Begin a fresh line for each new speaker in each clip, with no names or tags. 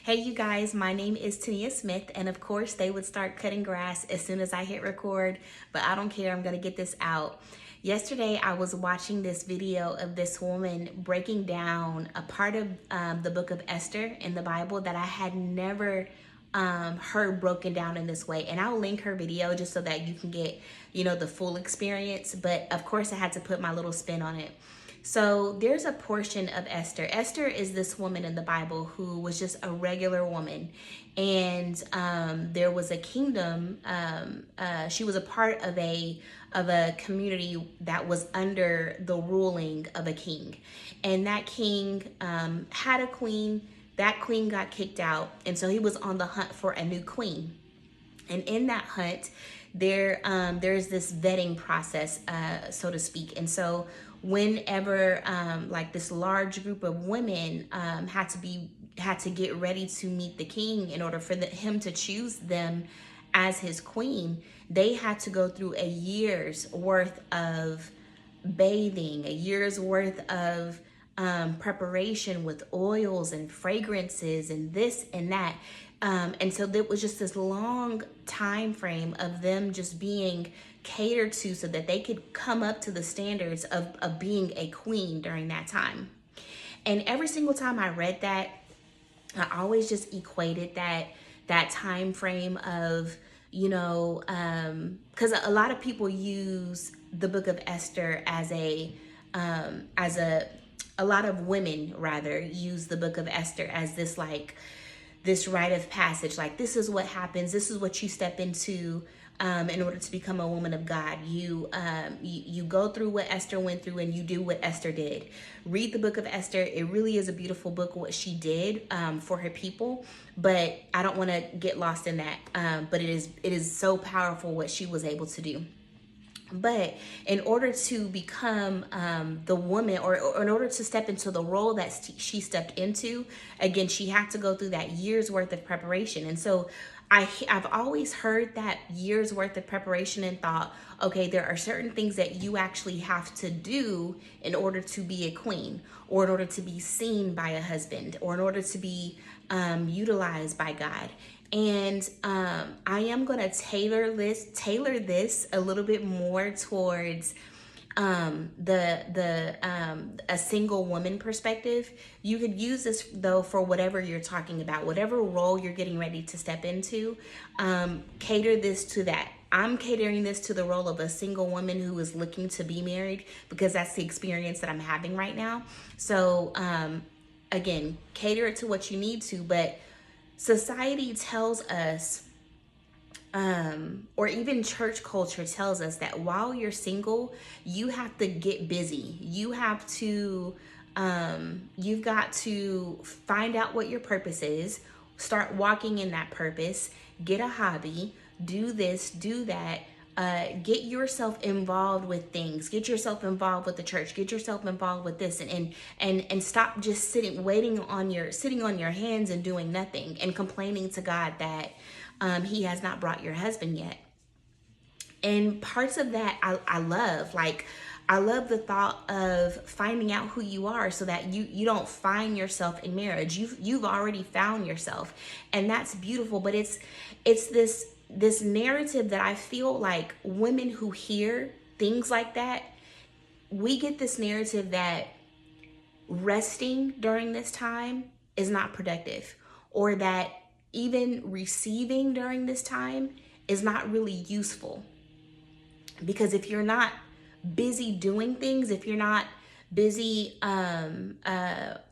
Hey you guys, my name is Tania Smith, and of course they would start cutting grass as soon as I hit record, but I don't care, I'm gonna get this out. Yesterday I was watching this video of this woman breaking down a part of the book of Esther in the Bible that I had never heard broken down in this way, and I'll link her video just so that you can get, the full experience, but of course I had to put my little spin on it. So there's a portion of Esther. Esther is this woman in the Bible who was just a regular woman. And there was a kingdom. She was a part of a community that was under the ruling of a king. And that king had a queen. That queen got kicked out. And so he was on the hunt for a new queen. And in that hunt, there's this vetting process, so to speak. And so whenever like this large group of women had to get ready to meet the king in order for him to choose them as his queen, they had to go through a year's worth of bathing, a year's worth of preparation with oils and fragrances and this and that. And so there was just this long time frame of them just being catered to so that they could come up to the standards of being a queen during that time. And every single time I read that, I always just equated that time frame of, because a lot of people use the book of Esther as a lot of women rather use the book of Esther as this this rite of passage, like this is what happens, this is what you step into in order to become a woman of God. You go through what Esther went through and you do what Esther did. Read the book of Esther. It really is a beautiful book, what she did for her people, but I don't want to get lost in that. But it is so powerful what she was able to do. But in order to become the woman, or in order to step into the role that she stepped into, again, she had to go through that year's worth of preparation. And so I've always heard that year's worth of preparation and thought, okay, there are certain things that you actually have to do in order to be a queen, or in order to be seen by a husband, or in order to be utilized by God. And I am going to tailor this a little bit more towards a single woman perspective. You could use this though for whatever you're talking about, whatever role you're getting ready to step into. Cater this to that. I'm catering this to the role of a single woman who is looking to be married, because that's the experience that I'm having right now. So again, cater it to what you need to, but society tells us, or even church culture tells us, that while you're single, you have to get busy. You have to, you've got to find out what your purpose is, start walking in that purpose, get a hobby, do this, do that. Get yourself involved with things. Get yourself involved with the church. Get yourself involved with this, and stop just sitting on your hands and doing nothing and complaining to God that He has not brought your husband yet. And parts of that I love. Like, I love the thought of finding out who you are so that you don't find yourself in marriage. You've already found yourself, and that's beautiful. But it's this narrative that I feel like women who hear things like that, we get this narrative that resting during this time is not productive, or that even receiving during this time is not really useful. Because if you're not busy doing things, if you're not busy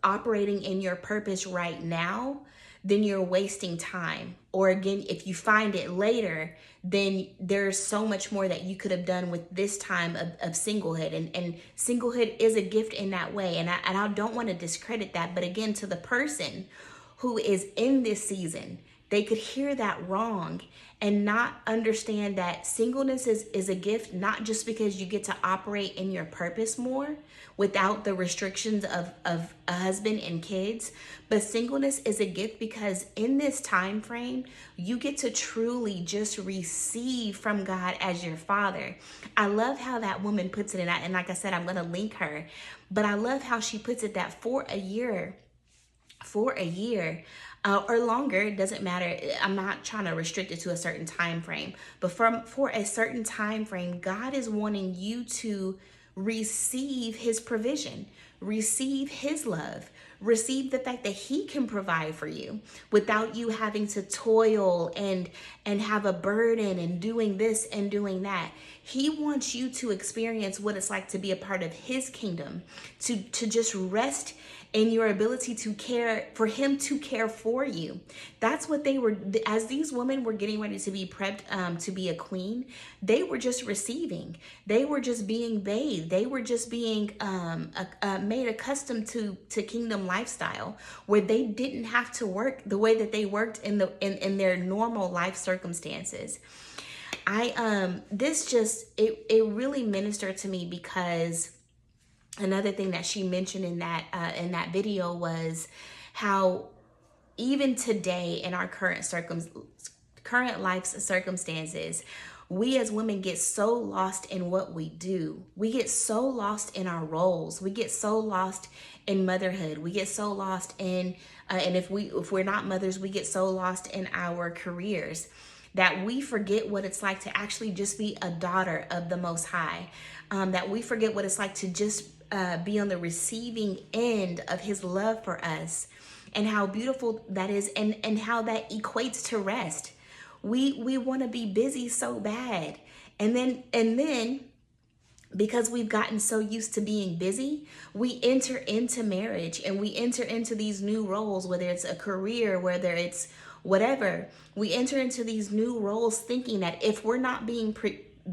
operating in your purpose right now, then you're wasting time. Or again, if you find it later, then there's so much more that you could have done with this time of singlehood. And singlehood is a gift in that way. And I don't want to discredit that. But again, to the person who is in this season, they could hear that wrong and not understand that singleness is a gift, not just because you get to operate in your purpose more without the restrictions of a husband and kids, but singleness is a gift because in this time frame, you get to truly just receive from God as your Father. I love how that woman puts it, and like I said, I'm going to link her, but I love how she puts it, that for a year, for a year or longer. It doesn't matter. I'm not trying to restrict it to a certain time frame, but for a certain time frame, God is wanting you to receive his provision, receive his love, receive the fact that he can provide for you without you having to toil and have a burden and doing this and doing that. He wants you to experience what it's like to be a part of his kingdom, to just rest in your ability to care, for him to care for you. That's what they were, as these women were getting ready to be prepped to be a queen, they were just receiving. They were just being bathed. They were just being made accustomed to kingdom lifestyle, where they didn't have to work the way that they worked in their normal life circumstances. It really ministered to me, because another thing that she mentioned in that video was how even today in our current life's circumstances, we as women get so lost in what we do. We get so lost in our roles. We get so lost in motherhood. We get so lost in and if we're not mothers, we get so lost in our careers that we forget what it's like to actually just be a daughter of the Most High. That we forget what it's like to just be on the receiving end of his love for us, and how beautiful that is, and how that equates to rest. We want to be busy so bad, and then because we've gotten so used to being busy, we enter into marriage and we enter into these new roles, whether it's a career, whether it's whatever. We enter into these new roles thinking that if we're not being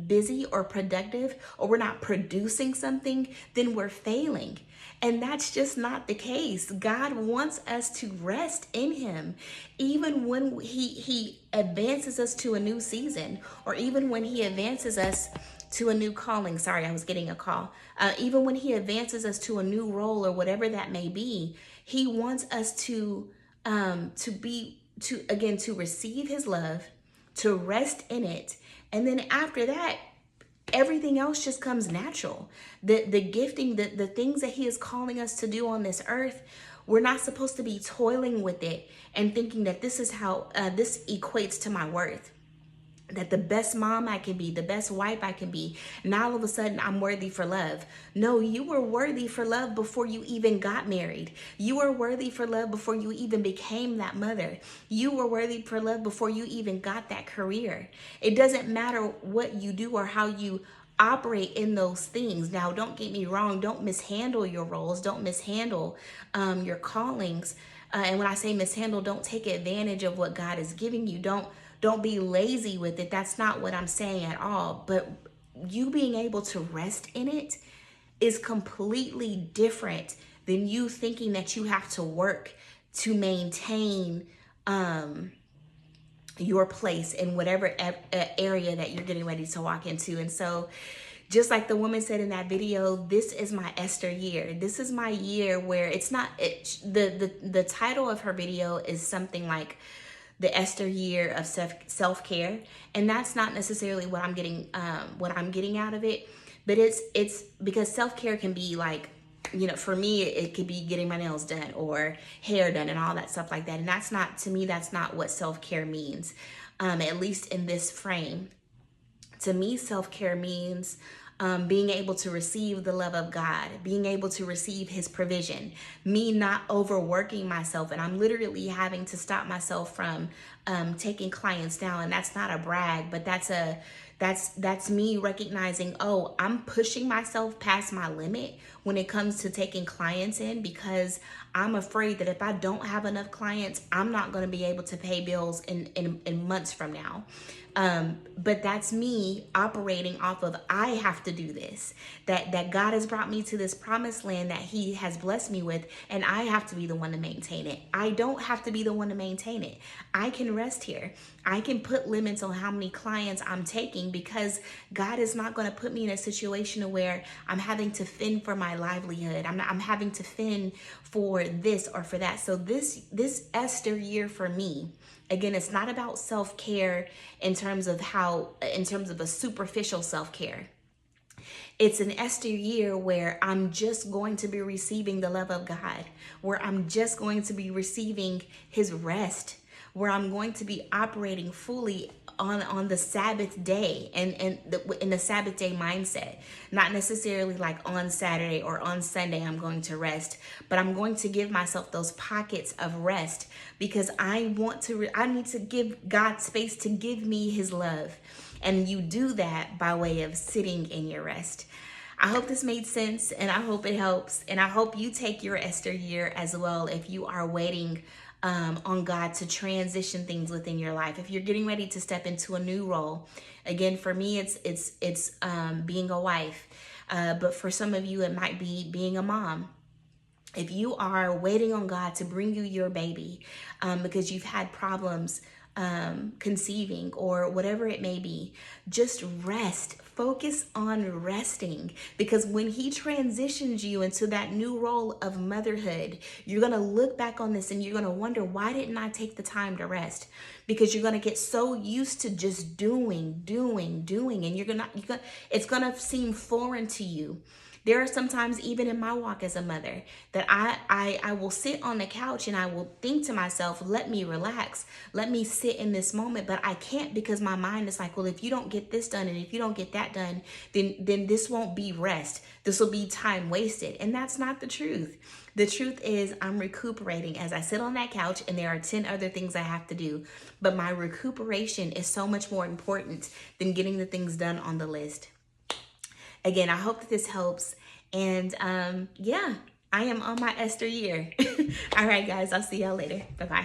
busy or productive, or we're not producing something, then we're failing. And that's just not the case. God wants us to rest in him. Even when he advances us to a new season, or even when he advances us to a new calling. Sorry, I was getting a call. Even when he advances us to a new role, or whatever that may be, he wants us to receive his love, to rest in it. And then after that, everything else just comes natural. The gifting, the things that he is calling us to do on this earth, we're not supposed to be toiling with it and thinking that this is how this equates to my worth. That the best mom I can be, the best wife I can be, now all of a sudden I'm worthy for love. No, you were worthy for love before you even got married. You were worthy for love before you even became that mother. You were worthy for love before you even got that career. It doesn't matter what you do or how you operate in those things. Now, don't get me wrong. Don't mishandle your roles. Don't mishandle your callings. And when I say mishandle, don't take advantage of what God is giving you. Don't be lazy with it. That's not what I'm saying at all. But you being able to rest in it is completely different than you thinking that you have to work to maintain your place in whatever area that you're getting ready to walk into. And so, just like the woman said in that video, this is my Esther year. This is my year where it's not, the title of her video is something like the Esther year of self-care. And that's not necessarily what I'm getting out of it, but it's because self-care can be like, for me, it could be getting my nails done or hair done and all that stuff like that. And that's not, to me, that's not what self-care means. At least in this frame. To me, self-care means being able to receive the love of God, being able to receive his provision, me not overworking myself. And I'm literally having to stop myself from taking clients down. And that's not a brag, but that's me recognizing, oh, I'm pushing myself past my limit when it comes to taking clients in, because I'm afraid that if I don't have enough clients, I'm not going to be able to pay bills in months from now. But that's me operating off of, I have to do this, that God has brought me to this promised land that he has blessed me with, and I have to be the one to maintain it. I don't have to be the one to maintain it. I can rest here. I can put limits on how many clients I'm taking, because God is not going to put me in a situation where I'm having to fend for my livelihood. I'm having to fend for this or for that. So this Esther year for me, again, it's not about self-care in terms of a superficial self-care. It's an Esther year where I'm just going to be receiving the love of God, where I'm just going to be receiving his rest, where I'm going to be operating fully on the Sabbath day and in the Sabbath day mindset. Not necessarily like on Saturday or on Sunday I'm going to rest, but I'm going to give myself those pockets of rest because I need to give God space to give me his love. And you do that by way of sitting in your rest. I hope this made sense, and I hope it helps. And I hope you take your Esther year as well if you are waiting on God to transition things within your life. If you're getting ready to step into a new role, again, for me, it's being a wife. But for some of you, it might be being a mom. If you are waiting on God to bring you your baby because you've had problems conceiving or whatever it may be, just rest. Focus on resting, because when he transitions you into that new role of motherhood, you're going to look back on this and you're going to wonder, why didn't I take the time to rest? Because you're going to get so used to just doing, and it's going to seem foreign to you. There are sometimes, even in my walk as a mother, that I will sit on the couch and I will think to myself, let me relax, let me sit in this moment, but I can't, because my mind is like, well, if you don't get this done and if you don't get that done, then this won't be rest. This will be time wasted. And that's not the truth. The truth is I'm recuperating as I sit on that couch, and there are 10 other things I have to do. But my recuperation is so much more important than getting the things done on the list. Again, I hope that this helps. And yeah, I am on my Esther year. All right, guys, I'll see y'all later. Bye-bye.